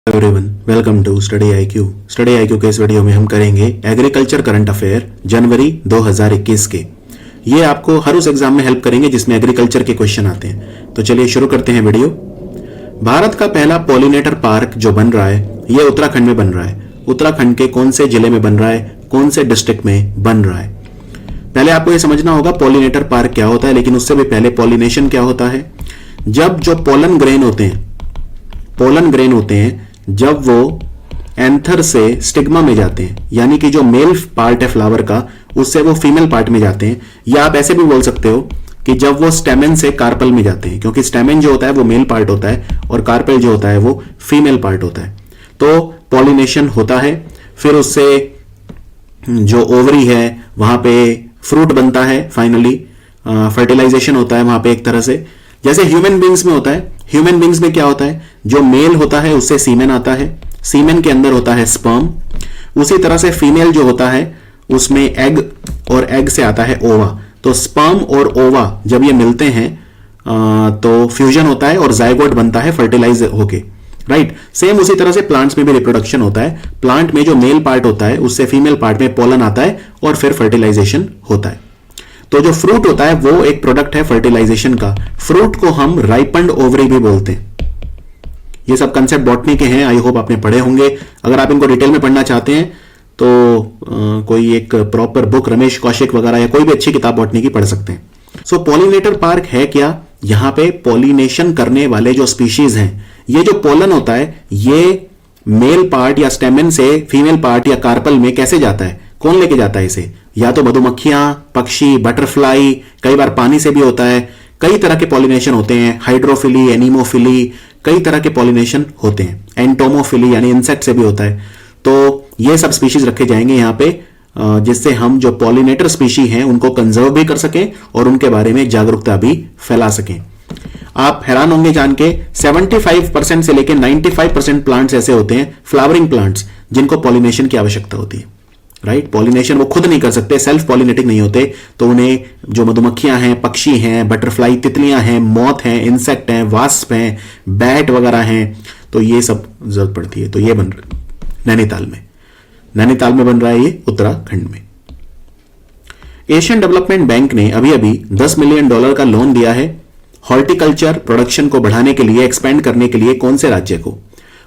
Everyone, welcome to Study IQ. Study IQ के इस video में हम करेंगे एग्रीकल्चर करंट अफेयर जनवरी 2021 के। ये आपको हर उस एग्जाम में हेल्प करेंगे जिसमें एग्रीकल्चर के क्वेश्चन आते हैं। तो चलिए शुरू करते हैं वीडियो। भारत का पहला पॉलिनेटर पार्क जो बन रहा है ये उत्तराखंड में बन रहा है। उत्तराखंड के कौन से जिले में बन रहा है, कौन से डिस्ट्रिक्ट में बन रहा है? पहले आपको ये समझना होगा पॉलिनेटर पार्क क्या होता है, लेकिन उससे भी पहले पॉलिनेशन क्या होता है। जब जो पोलन ग्रेन होते हैं जब वो एंथर से स्टिग्मा में जाते हैं, यानी कि जो मेल पार्ट है फ्लावर का उससे वो फीमेल पार्ट में जाते हैं, या आप ऐसे भी बोल सकते हो कि जब वो स्टेमेन से कार्पल में जाते हैं, क्योंकि स्टेमेन जो होता है वो मेल पार्ट होता है और कार्पल जो होता है वो फीमेल पार्ट होता है। तो पॉलिनेशन होता है, फिर उससे जो ओवरी है वहां पे फ्रूट बनता है, फाइनली फर्टिलाइजेशन होता है वहां पे एक तरह से, जैसे ह्यूमन बींग्स में होता है। ह्यूमन बींग्स में क्या होता है, जो मेल होता है उससे सीमेन आता है, सीमेन के अंदर होता है स्पर्म। उसी तरह से फीमेल जो होता है उसमें एग, और एग से आता है ओवा। तो स्पर्म और ओवा जब ये मिलते हैं तो फ्यूजन होता है और जायगोट बनता है फर्टिलाइज होके, राइट। सेम उसी तरह से प्लांट्स में भी रिप्रोडक्शन होता है। प्लांट में जो मेल पार्ट होता है उससे फीमेल पार्ट में पोलन आता है और फिर फर्टिलाइजेशन होता है। तो जो फ्रूट होता है वो एक प्रोडक्ट है फर्टिलाइजेशन का। फ्रूट को हम राइपन्ड ओवरी भी बोलते हैं। ये सब कंसेप्ट बॉटनी के हैं, आई होप आपने पढ़े होंगे। अगर आप इनको डिटेल में पढ़ना चाहते हैं तो कोई एक प्रॉपर बुक रमेश कौशिक वगैरह या कोई भी अच्छी किताब बॉटनी की पढ़ सकते हैं। सो पॉलिनेटर पार्क है क्या? यहां पे पॉलिनेशन करने वाले जो स्पीशीज हैं, ये जो पोलन होता है ये मेल पार्ट या स्टेमेन से फीमेल पार्ट या कार्पल में कैसे जाता है, कौन लेके जाता है इसे? या तो मधुमक्खियां, पक्षी, बटरफ्लाई, कई बार पानी से भी होता है। कई तरह के पॉलिनेशन होते हैं, हाइड्रोफिली, एनीमोफिली, कई तरह के पॉलिनेशन होते हैं। एंटोमोफिली यानी इंसेक्ट से भी होता है। तो ये सब स्पीशीज रखे जाएंगे यहां पे, जिससे हम जो पॉलिनेटर स्पीशी हैं उनको कंजर्व भी कर सकें और उनके बारे में जागरूकता भी फैला सकें। आप हैरान होंगे जान के 75% से लेकर 95% प्लांट्स ऐसे होते हैं, फ्लावरिंग प्लांट्स, जिनको पॉलिनेशन की आवश्यकता होती है, राइट। पॉलिनेशन वो खुद नहीं कर सकते, सेल्फ पॉलिनेटिंग नहीं होते, तो उन्हें जो मधुमक्खियां हैं, पक्षी हैं, बटरफ्लाई, तितलियां हैं, मॉथ हैं, इंसेक्ट हैं, वास्प हैं, बैट वगैरह हैं, तो ये सब जरूरत पड़ती है। तो ये बन रहा नैनीताल में बन रहा है, ये उत्तराखंड में। एशियन डेवलपमेंट बैंक ने अभी अभी $10 मिलियन का लोन दिया है हॉर्टिकल्चर प्रोडक्शन को बढ़ाने के लिए, एक्सपेंड करने के लिए। कौन से राज्य को?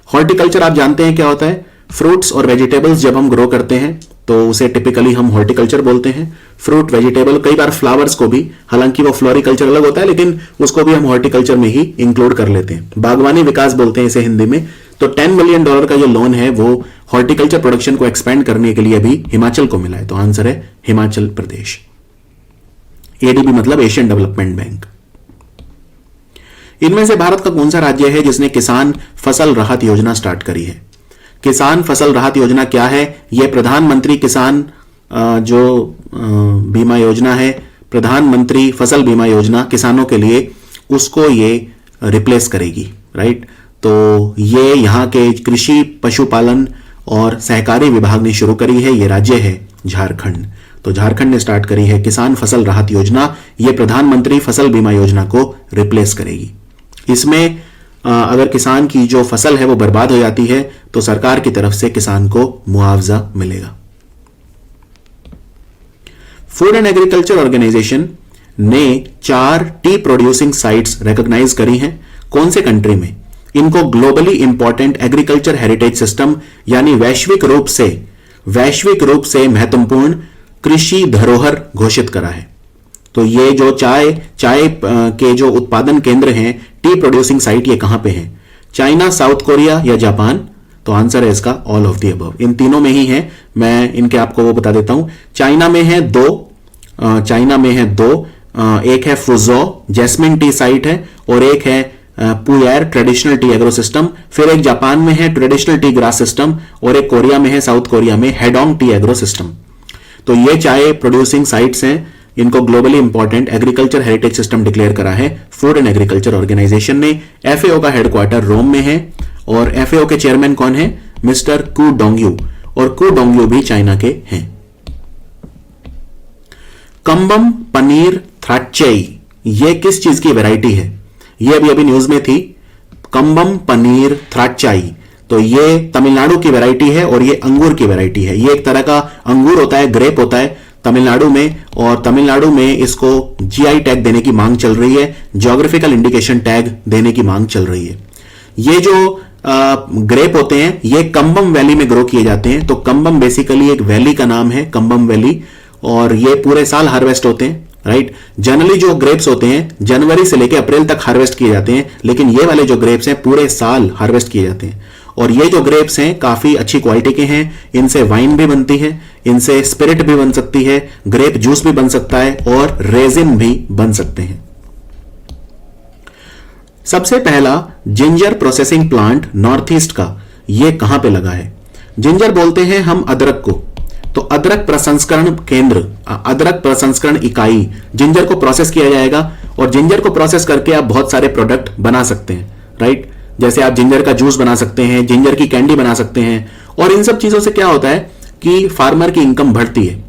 हॉर्टिकल्चर आप जानते हैं क्या होता है। फ्रूट्स और वेजिटेबल्स जब हम ग्रो करते हैं तो उसे टिपिकली हम हॉर्टिकल्चर बोलते हैं। फ्रूट, वेजिटेबल, कई बार फ्लावर्स को भी, हालांकि वो फ्लोरिकल्चर अलग होता है, लेकिन उसको भी हम हॉर्टिकल्चर में ही इंक्लूड कर लेते हैं। बागवानी विकास बोलते हैं इसे हिंदी में। तो $10 मिलियन का जो लोन है वो हॉर्टिकल्चर प्रोडक्शन को एक्सपेंड करने के लिए अभी हिमाचल को मिला है। तो आंसर है हिमाचल प्रदेश। एडीबी मतलब एशियन डेवलपमेंट बैंक। इनमें से भारत का कौन सा राज्य है जिसने किसान फसल राहत योजना स्टार्ट करी है? किसान फसल राहत योजना क्या है? यह प्रधानमंत्री किसान जो बीमा योजना है, प्रधानमंत्री फसल बीमा योजना किसानों के लिए, उसको ये रिप्लेस करेगी, राइट। तो ये यहाँ के कृषि, पशुपालन और सहकारी विभाग ने शुरू करी है। ये राज्य है झारखंड। तो झारखंड ने स्टार्ट करी है किसान फसल राहत योजना। ये प्रधानमंत्री फसल बीमा योजना को रिप्लेस करेगी। इसमें अगर किसान की जो फसल है वो बर्बाद हो जाती है तो सरकार की तरफ से किसान को मुआवजा मिलेगा। फूड एंड एग्रीकल्चर ऑर्गेनाइजेशन ने 4 टी प्रोड्यूसिंग साइट्स रिकॉग्नाइज करी हैं। कौन से कंट्री में? इनको globally important agriculture heritage system, यानी वैश्विक रूप से महत्वपूर्ण कृषि धरोहर घोषित करा है। तो ये जो चाय के जो उत्पादन केंद्र हैं, टी प्रोड्यूसिंग साइट, ये कहां पे हैं? चाइना, साउथ कोरिया या जापान? तो आंसर है इसका ऑल ऑफ द अबव। इन तीनों में ही है। मैं इनके आपको वो बता देता हूं। चाइना में है दो, एक है फुजो जैस्मिन टी साइट है, और एक है पुयर ट्रेडिशनल टी एग्रो सिस्टम। फिर एक जापान में है ट्रेडिशनल टी ग्रास सिस्टम, और एक कोरिया में है, साउथ कोरिया में हेडोंग टी एग्रो सिस्टम। तो ये चाय प्रोड्यूसिंग साइट्स हैं। इनको globally important agriculture heritage system declare करा है फूड एंड एग्रीकल्चर ऑर्गेनाइजेशन ने। एफएओ का हेडक्वार्टर रोम में है, और एफएओ के चेयरमैन कौन है? मिस्टर कू डोंगयू, और कू डोंगयू भी चाइना के हैं। कंबम पनीर थ्राचेई, ये किस चीज की वैरायटी है? ये अभी न्यूज में थी। कंबम पनीर थ्राचाई, तो ये तमिलनाडु की वैरायटी है और ये अंगूर की वैरायटी है। ये एक तरह का अंगूर होता है, ग्रेप होता है तमिलनाडु में, और तमिलनाडु में इसको जीआई टैग देने की मांग चल रही है, ज्योग्राफिकल इंडिकेशन टैग देने की मांग चल रही है। ये जो ग्रेप होते हैं ये कंबम वैली में ग्रो किए जाते हैं। तो कंबम बेसिकली एक वैली का नाम है, कंबम वैली, और ये पूरे साल हार्वेस्ट होते हैं, राइट। जनरली जो ग्रेप्स होते हैं जनवरी से लेकर अप्रैल तक हार्वेस्ट किए जाते हैं, लेकिन ये वाले जो ग्रेप्स हैं पूरे साल हार्वेस्ट किए जाते हैं। और ये जो ग्रेप्स हैं काफी अच्छी क्वालिटी के हैं, इनसे वाइन भी बनती है, इनसे स्पिरिट भी बन सकती है, ग्रेप जूस भी बन सकता है और रेजिन भी बन सकते हैं। सबसे पहला ginger processing plant north east का ये कहां पे लगा है? जिंजर बोलते हैं हम अदरक को, तो अदरक प्रसंस्करण केंद्र, अदरक प्रसंस्करण इकाई, जिंजर को प्रोसेस किया जाएगा और जिंजर को प्रोसेस करके आप बहुत सारे प्रोडक्ट बना सकते हैं, राइट। जैसे आप जिंजर का जूस बना सकते हैं, जिंजर की कैंडी बना सकते हैं, और इन सब चीजों से क्या होता है कि फार्मर की इनकम बढ़ती है।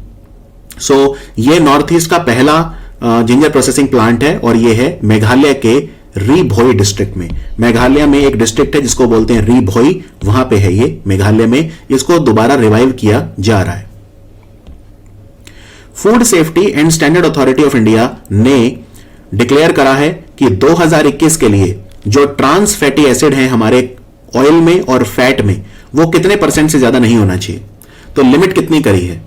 सो ये नॉर्थ ईस्ट का पहला जिंजर प्रोसेसिंग प्लांट है और ये है मेघालय के री भोई डिस्ट्रिक्ट में। मेघालय में एक डिस्ट्रिक्ट है जिसको बोलते हैं री भोई, वहां पे है ये मेघालय में। इसको दोबारा रिवाइव किया जा रहा है। Food safety and standard authority of India ने डिक्लेयर करा है कि 2021 के लिए जो ट्रांस फैटी एसिड है हमारे ऑयल में और फैट में, वो कितने % से ज्यादा नहीं होना चाहिए। तो लिमिट कितनी करी है?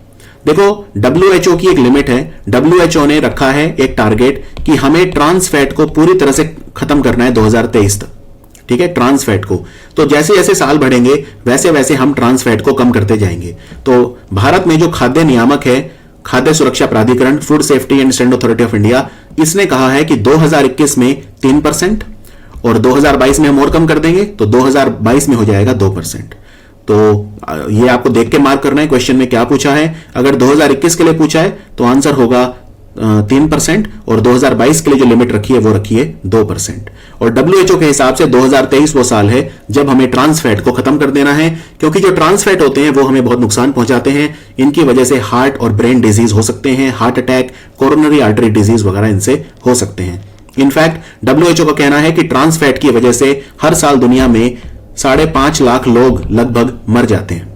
देखो, WHO की एक लिमिट है। WHO ने रखा है एक टारगेट कि हमें ट्रांस फैट को पूरी तरह से खत्म करना है 2023 तक, ठीक है, ट्रांस फैट को। तो जैसे जैसे साल बढ़ेंगे वैसे वैसे हम ट्रांस फैट को कम करते जाएंगे। तो भारत में जो खाद्य नियामक है, खाद्य सुरक्षा प्राधिकरण, food safety and standard authority of India, इसने कहा है कि 2021 में 3% और 2022 में हम और कम कर देंगे, तो 2022 में हो जाएगा 2%। तो ये आपको देख के मार्क करना है क्वेश्चन में क्या पूछा है। अगर 2021 के लिए पूछा है तो आंसर होगा 3%, और 2022 के लिए जो लिमिट रखी है वो रखी है 2%। और WHO के हिसाब से 2023 वो साल है जब हमें ट्रांस फैट को खत्म कर देना है, क्योंकि जो ट्रांस फैट होते हैं वो हमें बहुत नुकसान पहुंचाते हैं। इनकी वजह से हार्ट और ब्रेन डिजीज हो सकते हैं, heart attack, coronary artery disease वगैरह इनसे हो सकते हैं। इनफैक्ट WHO का कहना है कि ट्रांस फैट की वजह से हर साल दुनिया में 5.5 लाख लोग लगभग मर जाते हैं।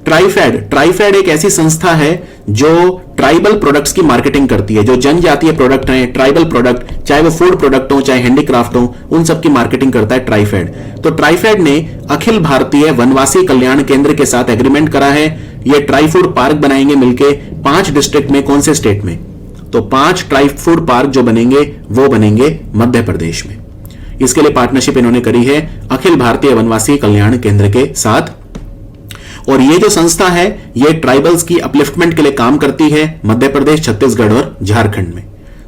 ट्राइफेड एक ऐसी संस्था है जो ट्राइबल प्रोडक्ट्स की मार्केटिंग करती है। जो जनजातीय प्रोडक्ट हैं, ट्राइबल प्रोडक्ट, चाहे वो फूड प्रोडक्ट हो चाहे हैंडीक्राफ्ट हो, उन सब की मार्केटिंग करता है ट्राइफेड। तो ट्राइफेड ने अखिल भारतीय वनवासी कल्याण केंद्र के साथ एग्रीमेंट करा है। ये ट्राई फूड पार्क बनाएंगे मिलके 5 डिस्ट्रिक्ट में। कौन से स्टेट में? तो 5 ट्राई फूड पार्क जो बनेंगे वो बनेंगे मध्य प्रदेश में। इसके लिए पार्टनरशिप इन्होंने करी है अखिल भारतीय वनवासी कल्याण केंद्र के साथ। और ये जो संस्था है ये ट्राइबल्स की अपलिफ्टमेंट के लिए काम करती है मध्य प्रदेश, छत्तीसगढ़ और झारखंड में।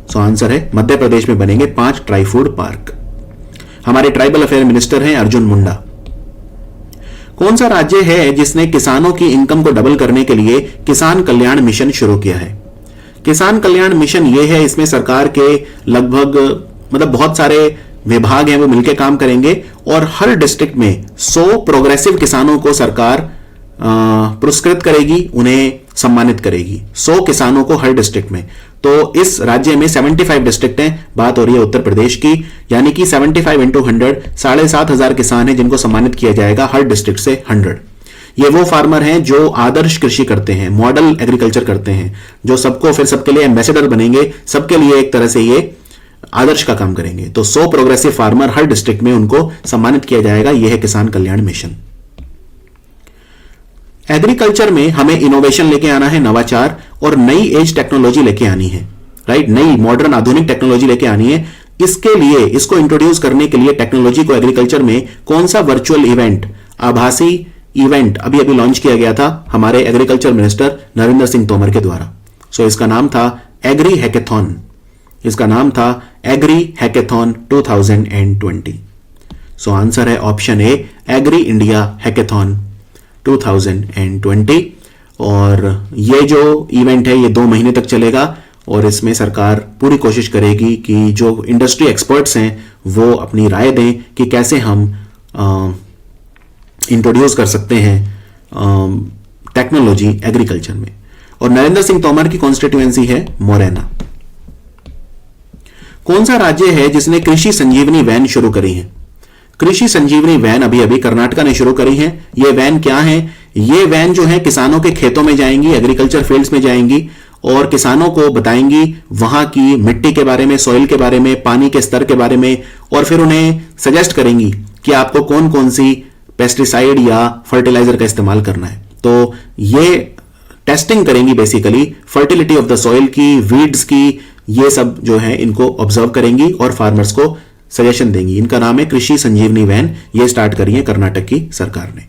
सो आंसर है मध्य प्रदेश में बनेंगे 5 ट्राई फूड पार्क। हमारे ट्राइबल अफेयर मिनिस्टर हैं अर्जुन मुंडा। कौन सा राज्य है जिसने किसानों की इनकम को डबल करने के लिए किसान कल्याण मिशन शुरू किया है? किसान कल्याण मिशन ये है, इसमें सरकार के लगभग बहुत सारे विभाग हैं वो मिलकर काम करेंगे और हर डिस्ट्रिक्ट में 100 प्रोग्रेसिव किसानों को सरकार पुरस्कृत करेगी, उन्हें सम्मानित करेगी। 100 किसानों को हर डिस्ट्रिक्ट में। तो इस राज्य में 75 डिस्ट्रिक्ट हैं, बात हो रही है उत्तर प्रदेश की, यानी कि 75 × 100 7,500 किसान हैं जिनको सम्मानित किया जाएगा हर डिस्ट्रिक्ट से 100। ये वो फार्मर हैं जो आदर्श कृषि करते हैं, मॉडल एग्रीकल्चर करते हैं, जो सबको फिर सबके लिए एम्बेसडर बनेंगे, सबके लिए एक तरह से ये आदर्श का काम करेंगे। तो 100 प्रोग्रेसिव फार्मर हर डिस्ट्रिक्ट में उनको सम्मानित किया जाएगा। यह है किसान कल्याण मिशन। एग्रीकल्चर में हमें इनोवेशन लेके आना है, नवाचार और नई एज टेक्नोलॉजी लेके आनी है, राइट। नई मॉडर्न आधुनिक टेक्नोलॉजी लेके आनी है। इसके लिए, इसको इंट्रोड्यूस करने के लिए टेक्नोलॉजी को एग्रीकल्चर में कौन सा वर्चुअल इवेंट, आभासी इवेंट अभी लॉन्च किया गया था हमारे एग्रीकल्चर मिनिस्टर नरेंद्र सिंह तोमर के द्वारा। सो इसका नाम था एग्री हैकेथॉन। इसका नाम था एग्री हैकेथॉन 2020। सो आंसर है option A, agri India hackathon 2020। और ये जो इवेंट है ये 2 महीने तक चलेगा और इसमें सरकार पूरी कोशिश करेगी कि जो इंडस्ट्री एक्सपर्ट्स हैं वो अपनी राय दें कि कैसे हम इंट्रोड्यूस कर सकते हैं टेक्नोलॉजी एग्रीकल्चर में। और नरेंद्र सिंह तोमर की कॉन्स्टिट्यूएंसी है मोरेना। कौन सा राज्य है जिसने कृषि संजीवनी वैन शुरू करी है? कृषि संजीवनी वैन अभी अभी कर्नाटका ने शुरू करी है। ये वैन क्या है? ये वैन जो है किसानों के खेतों में जाएंगी, एग्रीकल्चर फील्ड्स में जाएंगी और किसानों को बताएंगी वहां की मिट्टी के बारे में, सॉइल के बारे में, पानी के स्तर के बारे में, और फिर उन्हें सजेस्ट करेंगी कि आपको कौन कौन सी पेस्टिसाइड या फर्टिलाइजर का इस्तेमाल करना है। तो ये टेस्टिंग करेंगी basically fertility of the soil की, वीड्स की, ये सब जो है इनको ऑब्जर्व करेंगी और फार्मर्स को सजेशन देंगी। इनका नाम है कृषि संजीवनी वैन। ये स्टार्ट करी है कर्नाटक की सरकार ने।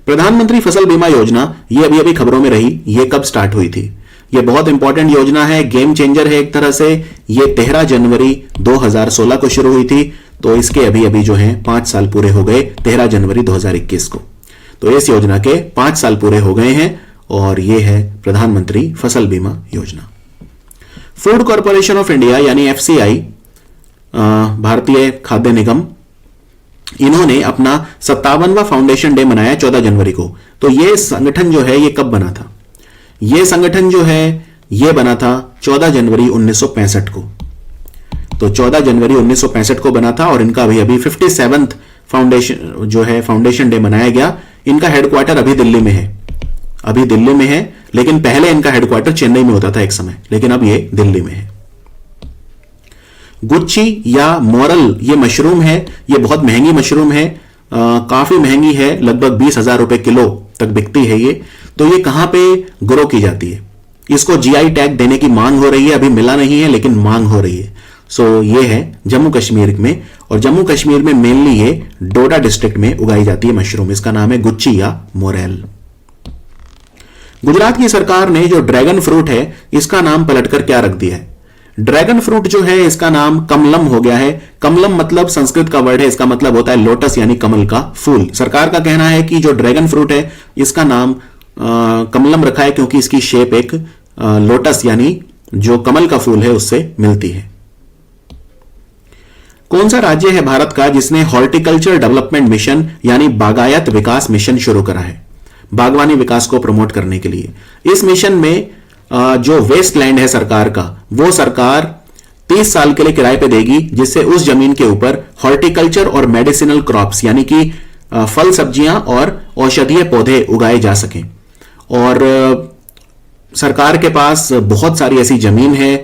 प्रधानमंत्री फसल बीमा योजना, ये अभी अभी खबरों में रही। ये कब स्टार्ट हुई थी? ये बहुत इंपॉर्टेंट योजना है, गेम चेंजर है एक तरह से। ये 13 जनवरी 2016 को शुरू हुई थी, तो इसके अभी अभी जो है 5 साल पूरे हो गए 13 जनवरी 2021 को। तो इस योजना के 5 साल पूरे हो गए हैं और ये है प्रधानमंत्री फसल बीमा योजना। फूड कॉरपोरेशन ऑफ इंडिया यानी एफसीआई, भारतीय खाद्य निगम, इन्होंने अपना 57वां फाउंडेशन डे मनाया 14 जनवरी को। तो ये संगठन जो है ये कब बना था? ये संगठन जो है ये बना था 14 जनवरी 1965 को। तो 14 जनवरी 1965 को बना था और इनका अभी अभी 57th फाउंडेशन जो है फाउंडेशन डे मनाया गया। इनका हेडक्वार्टर अभी दिल्ली में है, अभी दिल्ली में है, लेकिन पहले इनका हेडक्वार्टर चेन्नई में होता था एक समय, लेकिन अब ये दिल्ली में है। गुच्ची या मोरल ये मशरूम है, ये बहुत महंगी मशरूम है, काफी महंगी है, लगभग 20,000 रुपए किलो तक बिकती है ये। तो ये कहां पे ग्रो की जाती है? इसको जीआई टैग देने की मांग हो रही है, अभी मिला नहीं है लेकिन मांग हो रही है। सो ये है जम्मू कश्मीर में, और जम्मू कश्मीर में मेनली ये डोडा डिस्ट्रिक्ट में उगाई जाती है मशरूम। इसका नाम है गुच्ची या मोरेल। गुजरात की सरकार ने जो ड्रैगन फ्रूट है इसका नाम पलटकर क्या रख दिया है? ड्रैगन फ्रूट जो है इसका नाम कमलम हो गया है। कमलम मतलब संस्कृत का वर्ड है, इसका मतलब होता है लोटस यानी कमल का फूल। सरकार का कहना है कि जो ड्रैगन फ्रूट है इसका नाम कमलम रखा है क्योंकि इसकी शेप एक लोटस यानी जो कमल का फूल है उससे मिलती है। कौन सा राज्य है भारत का जिसने हॉर्टिकल्चर डेवलपमेंट मिशन यानी बागायत विकास मिशन शुरू करा है, बागवानी विकास को प्रमोट करने के लिए? इस मिशन में जो वेस्ट लैंड है सरकार का, वो सरकार 30 साल के लिए किराए पे देगी, जिससे उस जमीन के ऊपर हॉर्टिकल्चर और मेडिसिनल क्रॉप्स यानी कि फल सब्जियां और औषधीय पौधे उगाए जा सकें। और सरकार के पास बहुत सारी ऐसी जमीन है।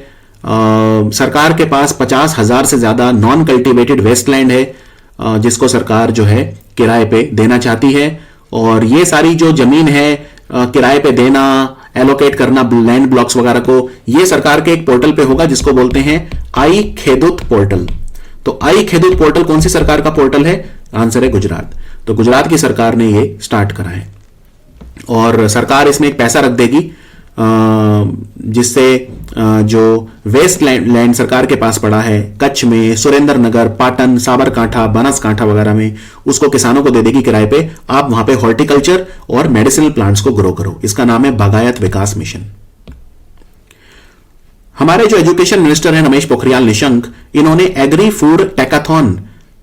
सरकार के पास 50,000 से ज्यादा नॉन कल्टीवेटेड वेस्टलैंड है, जिसको सरकार जो है किराए पे देना चाहती है। और ये सारी जो जमीन है किराए पे देना, एलोकेट करना लैंड ब्लॉक्स वगैरह को, ये सरकार के एक पोर्टल पे होगा जिसको बोलते हैं आई खेदूत पोर्टल। तो आई खेदूत पोर्टल कौन सी सरकार का पोर्टल है? आंसर है गुजरात। तो गुजरात की सरकार ने ये स्टार्ट करा है और सरकार इसमें एक पैसा रख देगी जिससे जो वेस्ट लैंड सरकार के पास पड़ा है कच्छ में, सुरेंद्रनगर, पाटन, साबरकांठा, बनासकांठा वगैरह में, उसको किसानों को दे देगी किराए पे। आप वहां पे हॉर्टिकल्चर और मेडिसिनल प्लांट्स को ग्रो करो। इसका नाम है बागायत विकास मिशन। हमारे जो एजुकेशन मिनिस्टर हैं रमेश पोखरियाल निशंक, इन्होंने एग्री फूड टैकाथॉन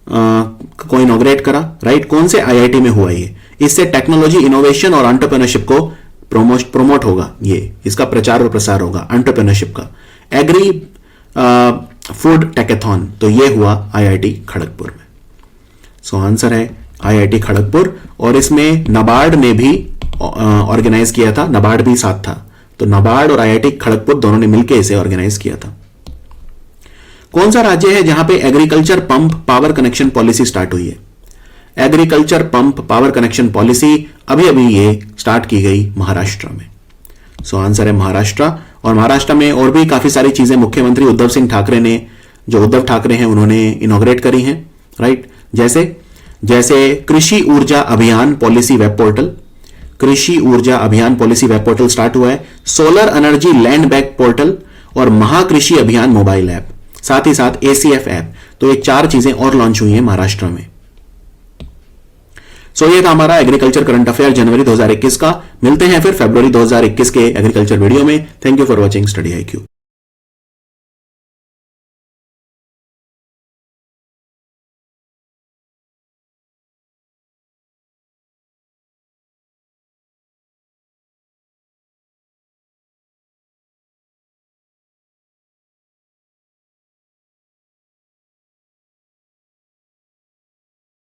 को इनॉग्रेट करा। राइट, कौन से आईआईटी में हुआ ये? इससे टेक्नोलॉजी, इनोवेशन और एंटरप्रेन्योरशिप को प्रमोट होगा, ये इसका प्रचार और प्रसार होगा एंटरप्रेन्योरशिप का। एग्री फूड टैकाथॉन, तो ये हुआ आईआईटी खड़गपुर में। सो आंसर है आईआईटी खड़गपुर। और इसमें नाबार्ड ने भी ऑर्गेनाइज किया था, नाबार्ड भी साथ था। तो नाबार्ड और आईआईटी खड़गपुर दोनों ने मिलकर इसे ऑर्गेनाइज किया था। कौन सा राज्य है जहां पे agriculture pump power connection policy start हुई है? Agriculture pump power connection policy अभी अभी ये स्टार्ट की गई महाराष्ट्र में। सो आंसर है महाराष्ट्र। और महाराष्ट्र में और भी काफी सारी चीजें मुख्यमंत्री उद्धव सिंह ठाकरे ने, जो उद्धव ठाकरे हैं, उन्होंने इनॉग्रेट करी हैं। राइट, जैसे कृषि ऊर्जा अभियान पॉलिसी वेब पोर्टल, कृषि ऊर्जा अभियान पॉलिसी वेब पोर्टल स्टार्ट हुआ है। Solar energy land bank portal और महाकृषि अभियान मोबाइल ऐप, साथ ही साथ एसीएफ ऐप। तो ये 4 चीजें और लॉन्च हुई हैं महाराष्ट्र में। सो ये था हमारा एग्रीकल्चर करंट अफेयर जनवरी 2021 का। मिलते हैं फिर फरवरी 2021 के एग्रीकल्चर वीडियो में। Thank you for watching study IQ।